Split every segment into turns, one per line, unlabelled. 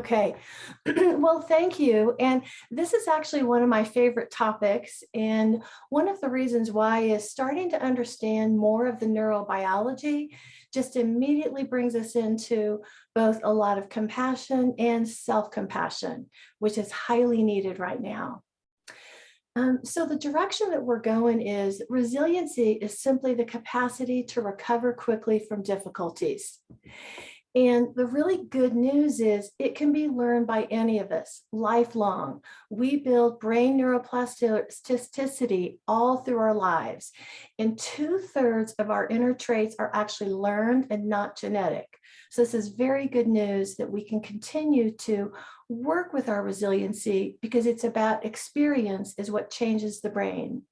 Okay, well, thank you. And this is actually one of my favorite topics. And one of the reasons why is starting to understand more of the neurobiology just immediately brings us into both a lot of compassion and self-compassion, which is highly needed right now. So the direction that we're going is resiliency is simply the capacity to recover quickly from difficulties. And the really good news is it can be learned by any of us lifelong. We build brain neuroplasticity all through our lives. And 2/3 of our inner traits are actually learned and not genetic. So this is very good news that we can continue to work with our resiliency because it's about experience is what changes the brain.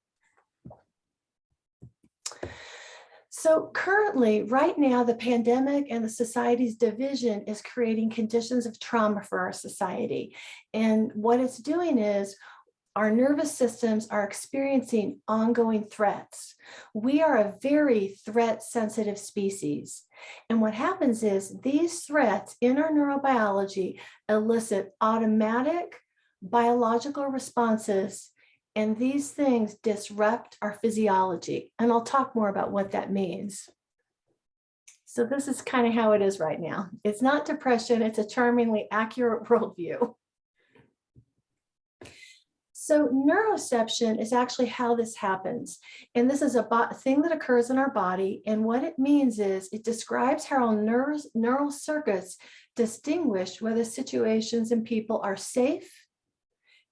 So currently, right now, the pandemic and the society's division is creating conditions of trauma for our society. And what it's doing is our nervous systems are experiencing ongoing threats. We are a very threat-sensitive species. And what happens is these threats in our neurobiology elicit automatic biological responses, and these things disrupt our physiology. And I'll talk more about what that means. So this is kind of how it is right now. It's not depression, it's a charmingly accurate worldview. So neuroception is actually how this happens. And this is a thing that occurs in our body. And what it means is it describes how our neural circuits distinguish whether situations and people are safe,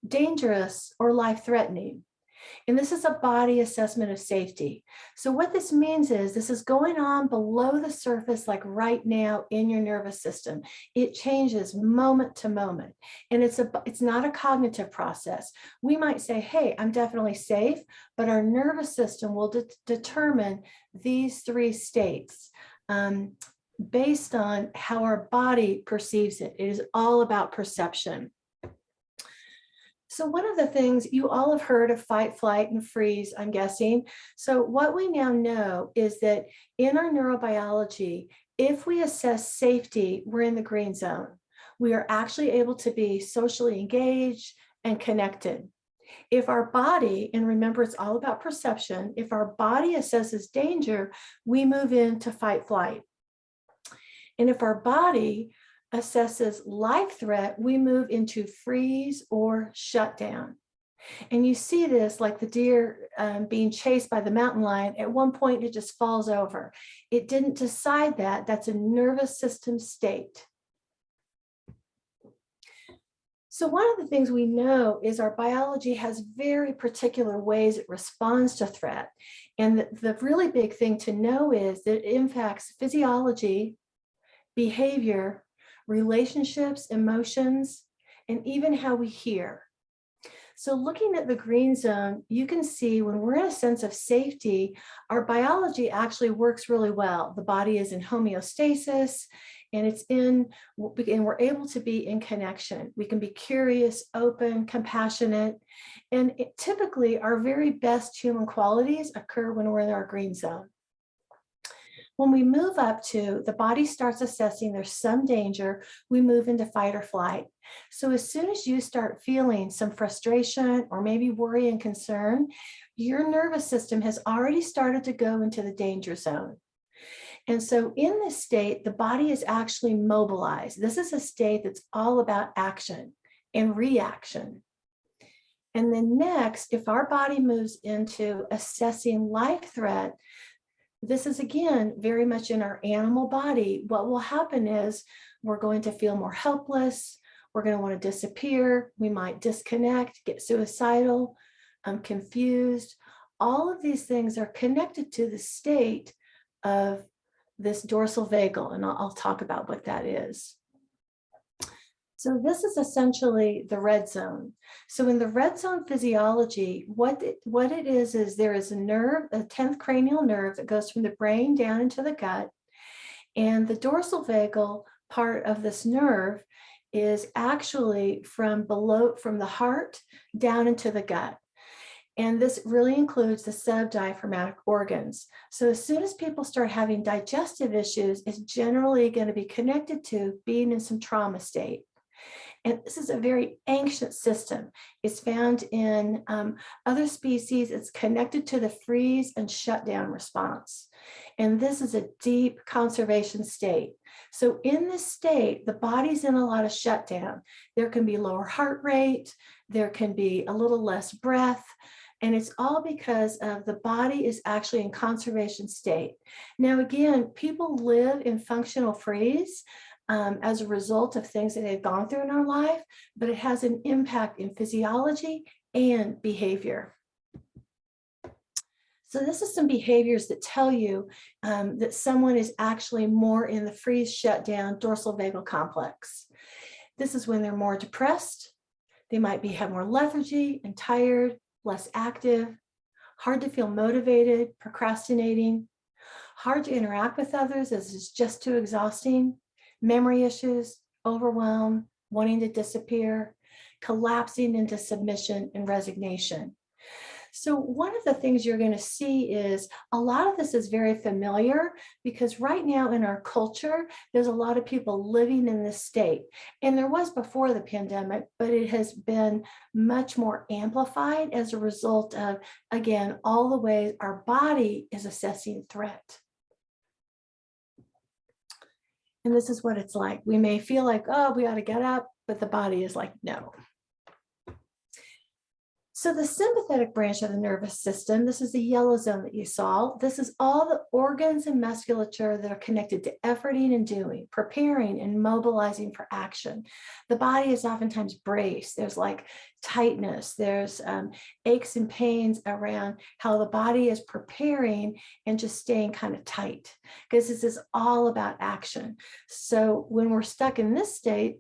dangerous, or life-threatening. And this is a body assessment of safety. So what this means is this is going on below the surface, like right now in your nervous system. It changes moment to moment. And it's not a cognitive process. We might say, hey, I'm definitely safe, but our nervous system will determine these three states based on how our body perceives it. It is all about perception. So one of the things you all have heard of fight, flight, and freeze, I'm guessing. So what we now know is that in our neurobiology, if we assess safety, we're in the green zone. We are actually able to be socially engaged and connected. If our body, and remember it's all about perception, if our body assesses danger, we move into fight, flight. And if our body assesses life threat, we move into freeze or shutdown. And you see this like the deer being chased by the mountain lion. At one point, it just falls over. It didn't decide that. That's a nervous system state. So one of the things we know is our biology has very particular ways it responds to threat. And the really big thing to know is that it impacts physiology, behavior, relationships, emotions, and even how we hear. So looking at the green zone, you can see when we're in a sense of safety, our biology actually works really well. The body is in homeostasis, and we're able to be in connection. We can be curious, open, compassionate, and typically our very best human qualities occur when we're in our green zone. When we move up to, the body starts assessing there's some danger, we move into fight or flight. So as soon as you start feeling some frustration or maybe worry and concern, your nervous system has already started to go into the danger zone. And so in this state, the body is actually mobilized. This is a state that's all about action and reaction. And then next, if our body moves into assessing life threat, this is, again, very much in our animal body. What will happen is we're going to feel more helpless. We're going to want to disappear. We might disconnect, get suicidal, confused. All of these things are connected to the state of this dorsal vagal, and I'll talk about what that is. So this is essentially the red zone. So in the red zone physiology, what it is there is a nerve, a 10th cranial nerve that goes from the brain down into the gut. And the dorsal vagal part of this nerve is actually from the heart down into the gut. And this really includes the subdiaphragmatic organs. So as soon as people start having digestive issues, it's generally going to be connected to being in some trauma state. And this is a very ancient system. It's found in other species. It's connected to the freeze and shutdown response. And this is a deep conservation state. So in this state, the body's in a lot of shutdown. There can be lower heart rate. There can be a little less breath. And it's all because of the body is actually in conservation state. Now, again, people live in functional freeze as a result of things that they've gone through in our life, but it has an impact in physiology and behavior. So this is some behaviors that tell you that someone is actually more in the freeze shutdown dorsal vagal complex. This is when they're more depressed. They might have more lethargy and tired, less active, hard to feel motivated, procrastinating, hard to interact with others as it's just too exhausting, memory issues, overwhelm, wanting to disappear, collapsing into submission and resignation. So one of the things you're going to see is a lot of this is very familiar because right now in our culture, there's a lot of people living in this state. And there was before the pandemic, but it has been much more amplified as a result of, again, all the ways our body is assessing threat. And this is what it's like. We may feel like, oh, we ought to get up, but the body is like, no. So the sympathetic branch of the nervous system, this is the yellow zone that you saw. This is all the organs and musculature that are connected to efforting and doing, preparing and mobilizing for action. The body is oftentimes braced. There's like tightness. There's aches and pains around how the body is preparing and just staying kind of tight because this is all about action. So when we're stuck in this state,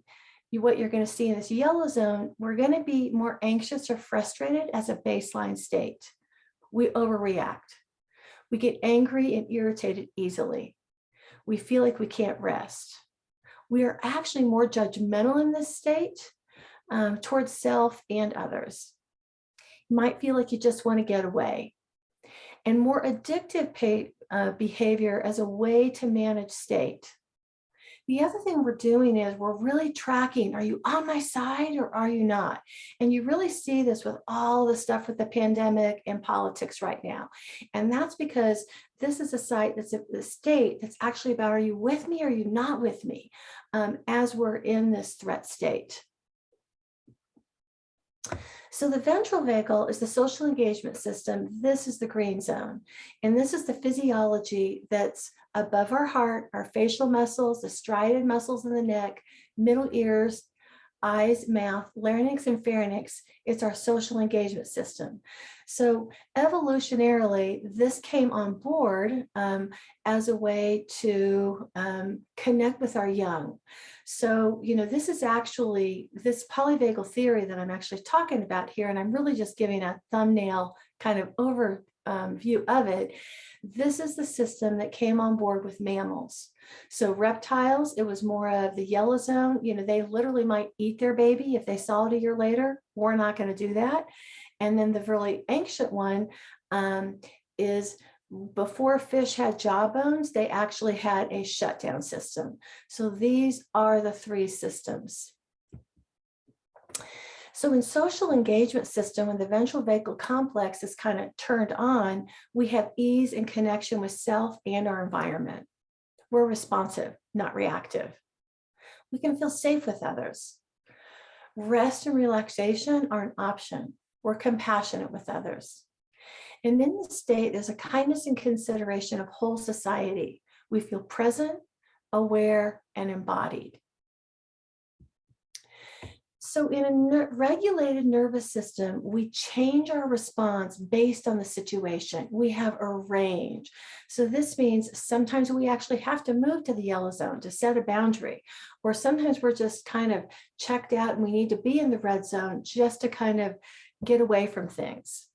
what you're going to see in this yellow zone, we're going to be more anxious or frustrated as a baseline state. We overreact. We get angry and irritated easily. We feel like we can't rest. We are actually more judgmental in this state towards self and others. You might feel like you just want to get away. And more addictive behavior as a way to manage state. The other thing we're doing is we're really tracking, are you on my side or are you not? And you really see this with all the stuff with the pandemic and politics right now. And that's because this is a site that's the state that's actually about, are you with me or are you not with me as we're in this threat state. So the ventral vagal is the social engagement system. This is the green zone. And this is the physiology that's above our heart, our facial muscles, the striated muscles in the neck, middle ears, eyes, mouth, larynx, and pharynx. It's our social engagement system. So evolutionarily, this came on board as a way to connect with our young. So, this is actually this polyvagal theory that I'm actually talking about here, and I'm really just giving a thumbnail kind of overview of it. This is the system that came on board with mammals. So reptiles, it was more of the yellow zone. They literally might eat their baby if they saw it a year later. We're not going to do that. And then the really ancient one is before fish had jawbones, they actually had a shutdown system. So these are the three systems. So in social engagement system, when the ventral vagal complex is kind of turned on, we have ease and connection with self and our environment. We're responsive, not reactive. We can feel safe with others. Rest and relaxation are an option. We're compassionate with others. And in this state, there's a kindness and consideration of whole society. We feel present, aware, and embodied. So in a regulated nervous system, we change our response based on the situation. We have a range. So this means sometimes we actually have to move to the yellow zone to set a boundary, or sometimes we're just kind of checked out and we need to be in the red zone just to kind of get away from things.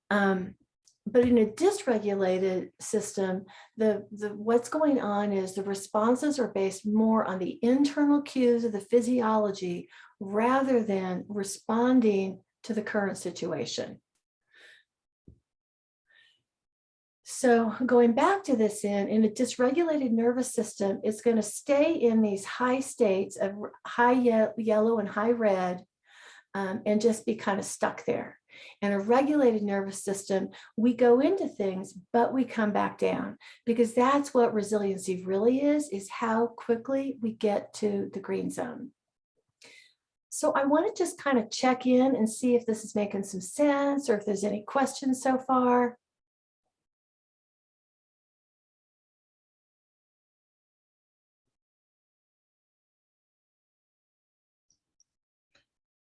But in a dysregulated system, what's going on is the responses are based more on the internal cues of the physiology rather than responding to the current situation. So going back to this in a dysregulated nervous system, it's going to stay in these high states of high yellow and high red, and just be kind of stuck there. In a regulated nervous system, we go into things, but we come back down, because that's what resiliency really is how quickly we get to the green zone. So I want to just kind of check in and see if this is making some sense, or if there's any questions so far.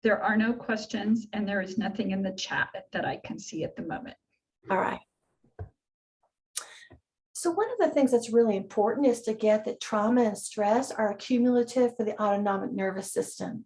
There are no questions, and there is nothing in the chat that I can see at the moment.
All right. So one of the things that's really important is to get that trauma and stress are accumulative for the autonomic nervous system.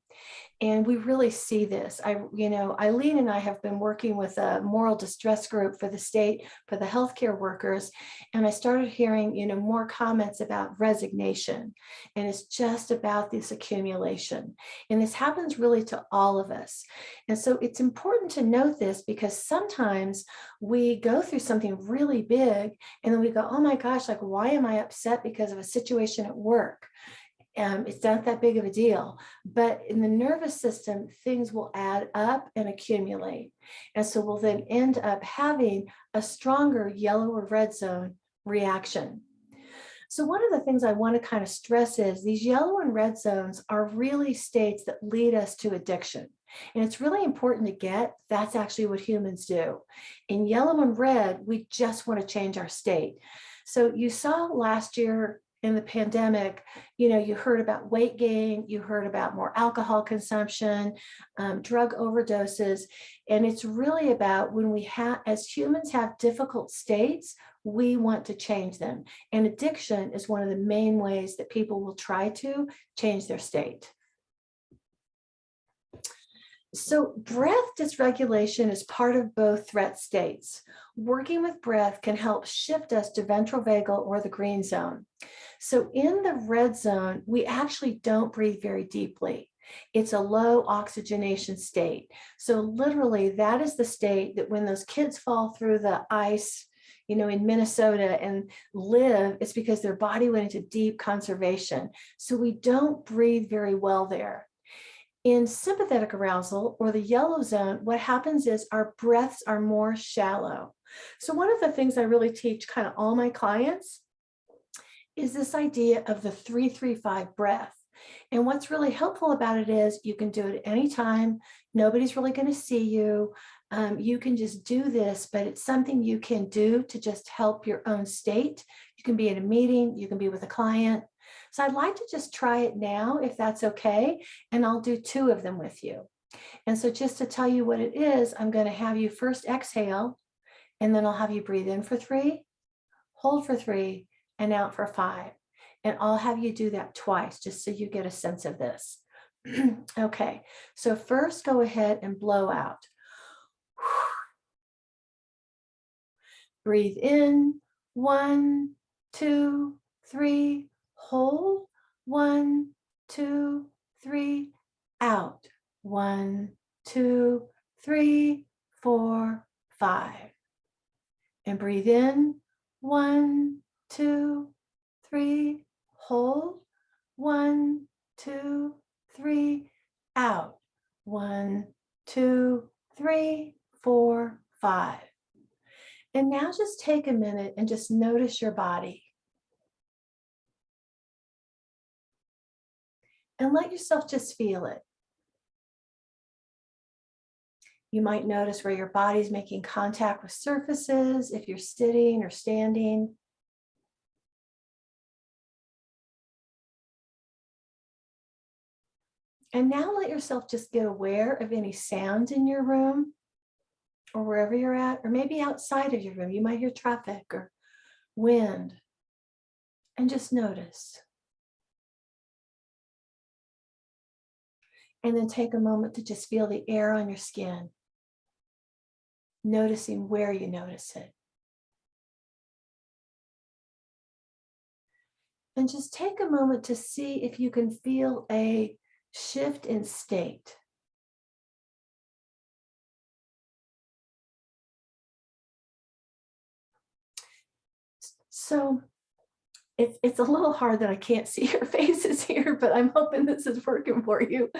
And we really see this. Eileen and I have been working with a moral distress group for the state, for the healthcare workers. And I started hearing, more comments about resignation. And it's just about this accumulation. And this happens really to all of us. And so it's important to note this, because sometimes we go through something really big and then we go, oh my gosh, like, why am I upset because of a situation at work? It's not that big of a deal, but in the nervous system, things will add up and accumulate. And so we'll then end up having a stronger yellow or red zone reaction. So one of the things I want to kind of stress is these yellow and red zones are really states that lead us to addiction. And it's really important to get that's actually what humans do. In yellow and red, we just want to change our state. So you saw last year in the pandemic, you heard about weight gain, you heard about more alcohol consumption, drug overdoses. And it's really about when we as humans have difficult states, we want to change them. And addiction is one of the main ways that people will try to change their state. So breath dysregulation is part of both threat states. Working with breath can help shift us to ventral vagal or the green zone. So in the red zone, we actually don't breathe very deeply. It's a low oxygenation state. So literally that is the state that when those kids fall through the ice, in Minnesota and live, it's because their body went into deep conservation. So we don't breathe very well there. In sympathetic arousal or the yellow zone, what happens is our breaths are more shallow. So one of the things I really teach kind of all my clients is this idea of the 3-3-5 breath. And what's really helpful about it is you can do it anytime. Nobody's really going to see you. You can just do this, but it's something you can do to just help your own state. You can be in a meeting, you can be with a client. So I'd like to just try it now, if that's okay, and I'll do 2 of them with you. And so just to tell you what it is, I'm going to have you first exhale, and then I'll have you breathe in for 3, hold for 3, and out for 5. And I'll have you do that twice, just so you get a sense of this. Okay, so first go ahead and blow out. Breathe in, 1, 2, 3, hold, 1, 2, 3, out, 1, 2, 3, 4, 5. And breathe in, 1, 2, 3, hold, 1, 2, 3, out, 1, 2, 3, 4, 5. And now just take a minute and just notice your body. And let yourself just feel it. You might notice where your body's making contact with surfaces, if you're sitting or standing. And now let yourself just get aware of any sounds in your room or wherever you're at, or maybe outside of your room. You might hear traffic or wind. And just notice. And then take a moment to just feel the air on your skin, noticing where you notice it. And just take a moment to see if you can feel a shift in state. So it's a little hard that I can't see your faces here, but I'm hoping this is working for you.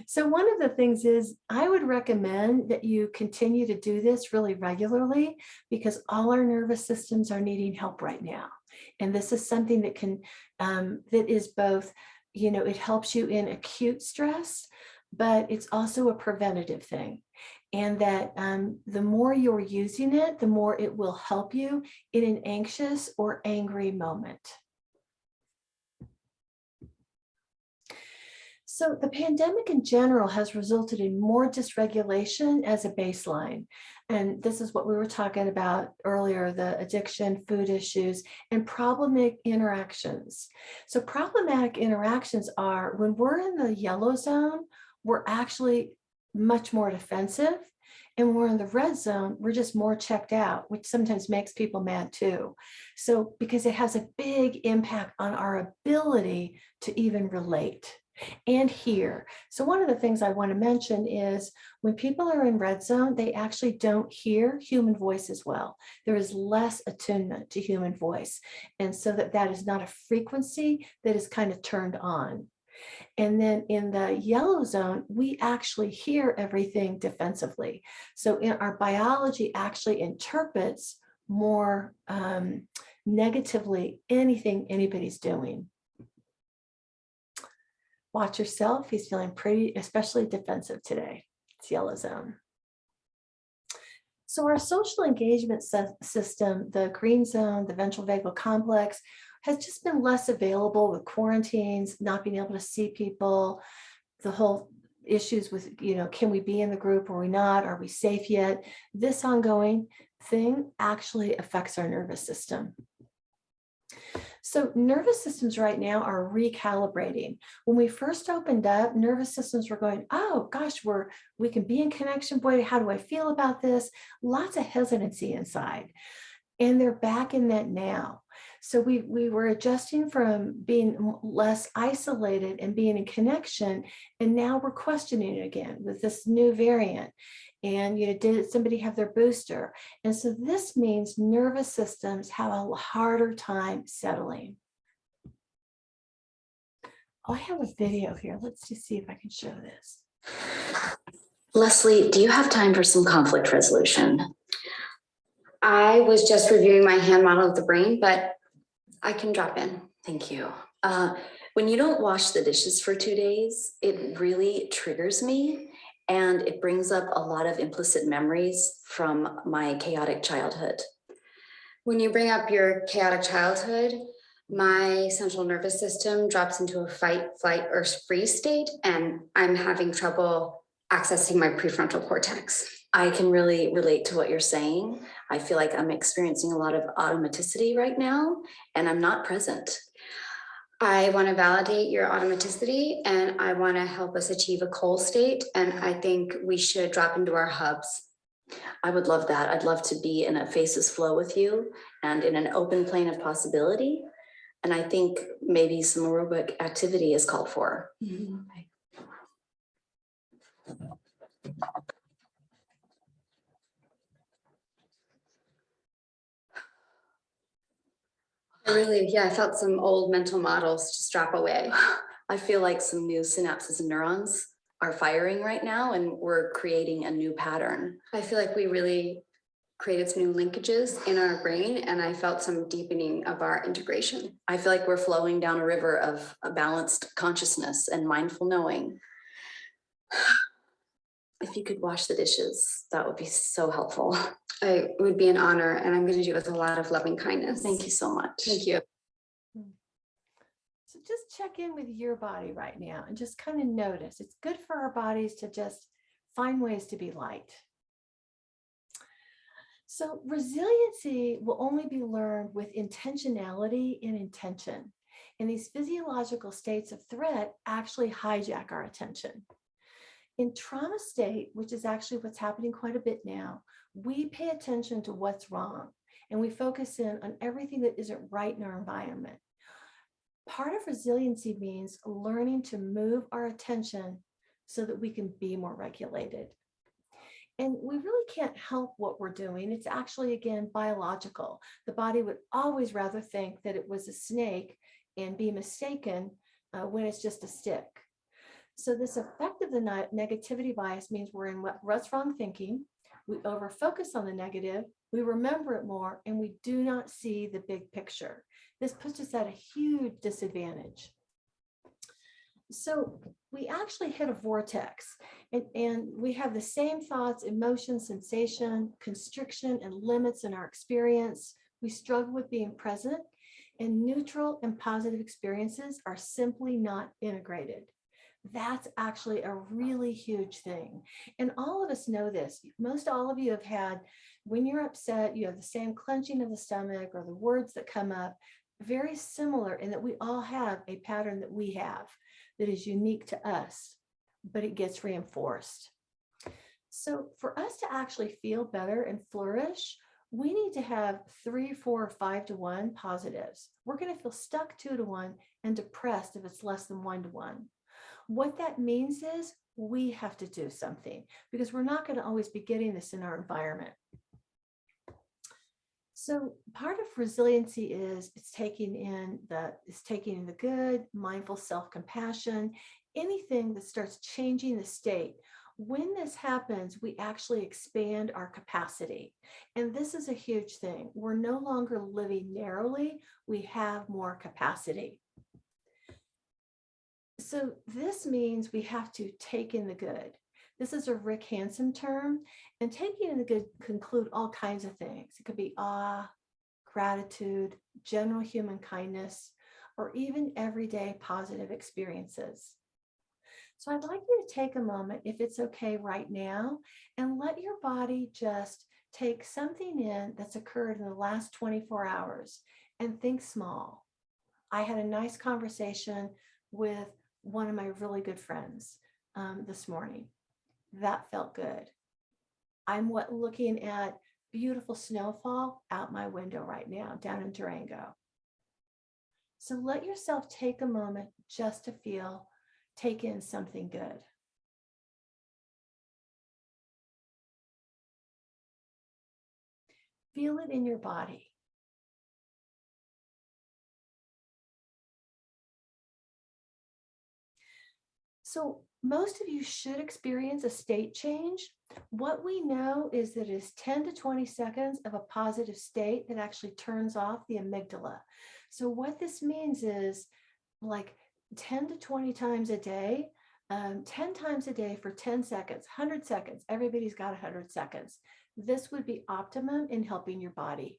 So one of the things is I would recommend that you continue to do this really regularly, because all our nervous systems are needing help right now. And this is something that can, that is both, it helps you in acute stress, but it's also a preventative thing. And that the more you're using it, the more it will help you in an anxious or angry moment. So the pandemic in general has resulted in more dysregulation as a baseline. And this is what we were talking about earlier, the addiction, food issues, and problematic interactions. So problematic interactions are when we're in the yellow zone, we're actually much more defensive. And when we're in the red zone, we're just more checked out, which sometimes makes people mad too. So because it has a big impact on our ability to even relate and hear. So one of the things I want to mention is when people are in red zone, they actually don't hear human voice as well. There is less attunement to human voice. And so that is not a frequency that is kind of turned on. And then in the yellow zone, we actually hear everything defensively. So in our biology actually interprets more negatively anything anybody's doing. Watch yourself. He's feeling pretty, especially defensive today. It's yellow zone. So our social engagement system, the green zone, the ventral vagal complex, has just been less available with quarantines, not being able to see people, the whole issues with, can we be in the group or are we not? Are we safe yet? This ongoing thing actually affects our nervous system. So nervous systems right now are recalibrating. When we first opened up, nervous systems were going, oh gosh, we can be in connection. Boy, how do I feel about this? Lots of hesitancy inside. And they're back in that now. So we were adjusting from being less isolated and being in connection. And now we're questioning it again with this new variant. And did somebody have their booster? And so this means nervous systems have a harder time settling. Oh, I have a video here. Let's just see if I can show this.
Leslie, do you have time for some conflict resolution?
I was just reviewing my hand model of the brain, but I can drop in.
Thank you. When you don't wash the dishes for 2 days, it really triggers me, and it brings up a lot of implicit memories from my chaotic childhood.
When you bring up your chaotic childhood, my central nervous system drops into a fight, flight, or freeze state, and I'm having trouble accessing my prefrontal cortex.
I can really relate to what you're saying. I feel like I'm experiencing a lot of automaticity right now, and I'm not present.
I want to validate your automaticity, and I want to help us achieve a coal state, and I think we should drop into our hubs.
I would love that. I'd love to be in a faces flow with you and in an open plane of possibility. And I think maybe some aerobic activity is called for.
Mm-hmm. I felt some old mental models just drop away.
I feel like some new synapses and neurons are firing right now, and we're creating a new pattern.
I feel like we really created some new linkages in our brain, and I felt some deepening of our integration.
I feel like we're flowing down a river of a balanced consciousness and mindful knowing. If you could wash the dishes, that would be so helpful.
It would be an honor, and I'm going to do it with a lot of loving kindness.
Thank you so much.
Thank you.
So just check in with your body right now and just kind of notice. It's good for our bodies to just find ways to be light. So resiliency will only be learned with intentionality and intention. And these physiological states of threat actually hijack our attention. In trauma state, which is actually what's happening quite a bit now, we pay attention to what's wrong and we focus in on everything that isn't right in our environment. Part of resiliency means learning to move our attention so that we can be more regulated. And we really can't help what we're doing. It's actually, again, biological. The body would always rather think that it was a snake and be mistaken when it's just a stick. So this effect of the negativity bias means we're in what's wrong thinking. We overfocus on the negative, we remember it more, and we do not see the big picture. This puts us at a huge disadvantage. So we actually hit a vortex, and we have the same thoughts, emotion, sensation, constriction, and limits in our experience. We struggle with being present, and neutral and positive experiences are simply not integrated. That's actually a really huge thing. And all of us know this. Most all of you have had, when you're upset, you have the same clenching of the stomach or the words that come up, very similar in that we all have a pattern that we have that is unique to us, but it gets reinforced. So for us to actually feel better and flourish, we need to have 3, 4, 5 to 1 positives. We're going to feel stuck 2 to 1 and depressed if it's less than 1 to 1. What that means is we have to do something because we're not going to always be getting this in our environment. So part of resiliency is it's taking in the good, mindful self-compassion, anything that starts changing the state. When this happens, we actually expand our capacity. And this is a huge thing. We're no longer living narrowly, we have more capacity. So this means we have to take in the good. This is a Rick Hansen term, and taking in the good can include all kinds of things. It could be awe, gratitude, general human kindness, or even everyday positive experiences. So I'd like you to take a moment, if it's okay right now, and let your body just take something in that's occurred in the last 24 hours and think small. I had a nice conversation with one of my really good friends this morning. That felt good. I'm looking at beautiful snowfall out my window right now down in Durango. So let yourself take a moment just to take in something good. Feel it in your body. So most of you should experience a state change. What we know is that it's 10 to 20 seconds of a positive state that actually turns off the amygdala. So what this means is like 10 to 20 times a day, 10 times a day for 10 seconds, 100 seconds. Everybody's got 100 seconds. This would be optimum in helping your body.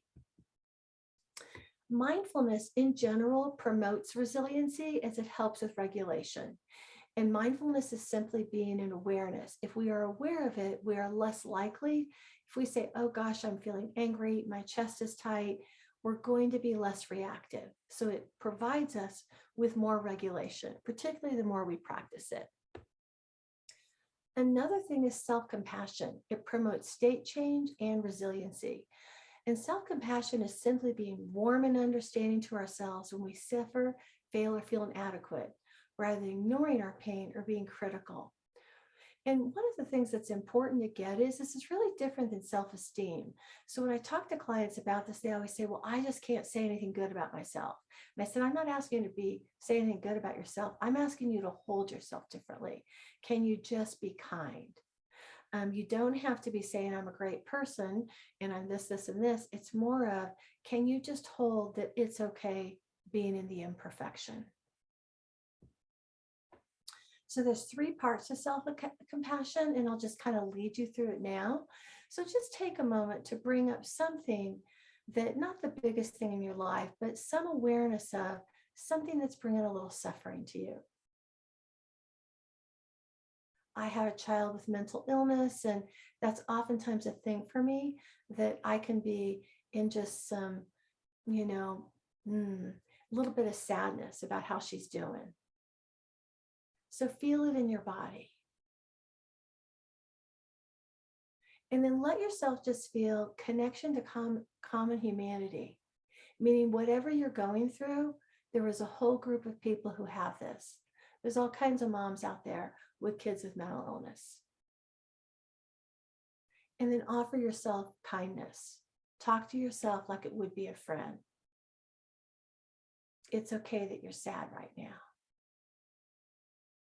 Mindfulness in general promotes resiliency as it helps with regulation. And mindfulness is simply being in awareness. If we are aware of it, we are less likely. If we say, oh gosh, I'm feeling angry, my chest is tight, we're going to be less reactive. So it provides us with more regulation, particularly the more we practice it. Another thing is self-compassion. It promotes state change and resiliency. And self-compassion is simply being warm and understanding to ourselves when we suffer, fail, or feel inadequate, rather than ignoring our pain or being critical. And one of the things that's important to get is this is really different than self-esteem. So when I talk to clients about this, they always say, well, I just can't say anything good about myself. And I said, I'm not asking you to say anything good about yourself. I'm asking you to hold yourself differently. Can you just be kind? You don't have to be saying I'm a great person and I'm this, this, and this. It's more of, can you just hold that it's okay being in the imperfection? So there's 3 parts to self-compassion, and I'll just kind of lead you through it now. So just take a moment to bring up something that, not the biggest thing in your life, but some awareness of something that's bringing a little suffering to you. I have a child with mental illness, and that's oftentimes a thing for me, that I can be in just some, a little bit of sadness about how she's doing. So feel it in your body. And then let yourself just feel connection to common humanity, meaning whatever you're going through, there is a whole group of people who have this. There's all kinds of moms out there with kids with mental illness. And then offer yourself kindness. Talk to yourself like it would be a friend. It's okay that you're sad right now.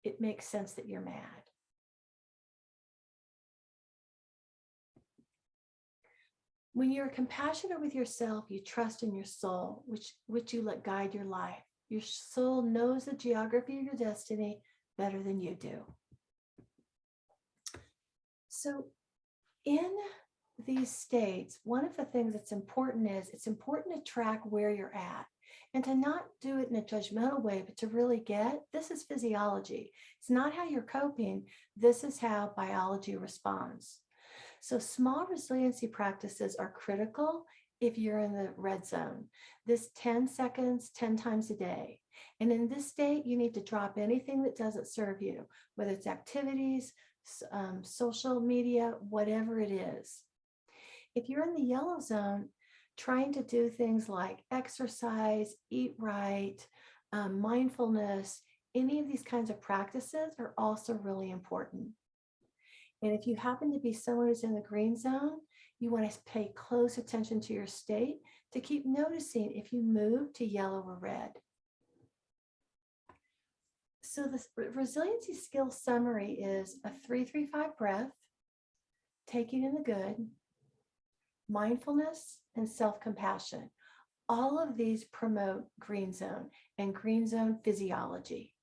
It makes sense that you're mad. When you're compassionate with yourself, you trust in your soul, which you let guide your life. Your soul knows the geography of your destiny better than you do. So in these states, one of the things that's important is it's important to track where you're at and to not do it in a judgmental way, but to really get, this is physiology. It's not how you're coping. This is how biology responds. So small resiliency practices are critical if you're in the red zone. This 10 seconds, 10 times a day. And in this state, you need to drop anything that doesn't serve you, whether it's activities, social media, whatever it is. If you're in the yellow zone, trying to do things like exercise, eat right, mindfulness, any of these kinds of practices are also really important. And if you happen to be someone who's in the green zone, you want to pay close attention to your state to keep noticing if you move to yellow or red. So the resiliency skill summary is a 3-3-5 breath, taking in the good, mindfulness, and self-compassion. All of these promote green zone and green zone physiology.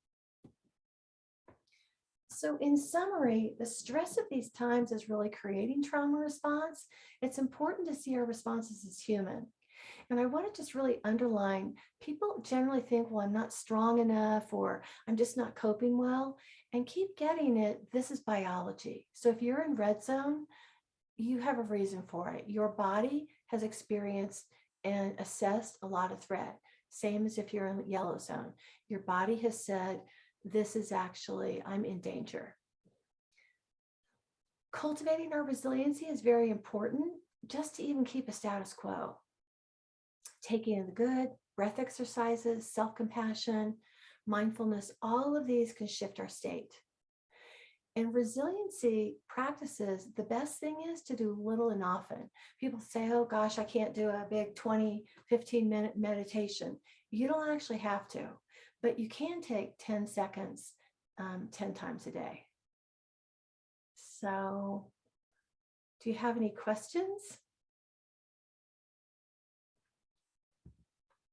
So in summary, the stress of these times is really creating trauma response. It's important to see our responses as human. And I want to just really underline, people generally think, well, I'm not strong enough, or I'm just not coping well, and keep getting it. This is biology. So if you're in red zone, you have a reason for it. Your body has experienced and assessed a lot of threat. Same as if you're in yellow zone. Your body has said, this is actually, I'm in danger. Cultivating our resiliency is very important just to even keep a status quo. Taking in the good, breath exercises, self-compassion, mindfulness, all of these can shift our state. And resiliency practices, the best thing is to do little and often. People say, oh gosh, I can't do a big 20, 15-minute meditation. You don't actually have to, but you can take 10 seconds 10 times a day. So do you have any questions?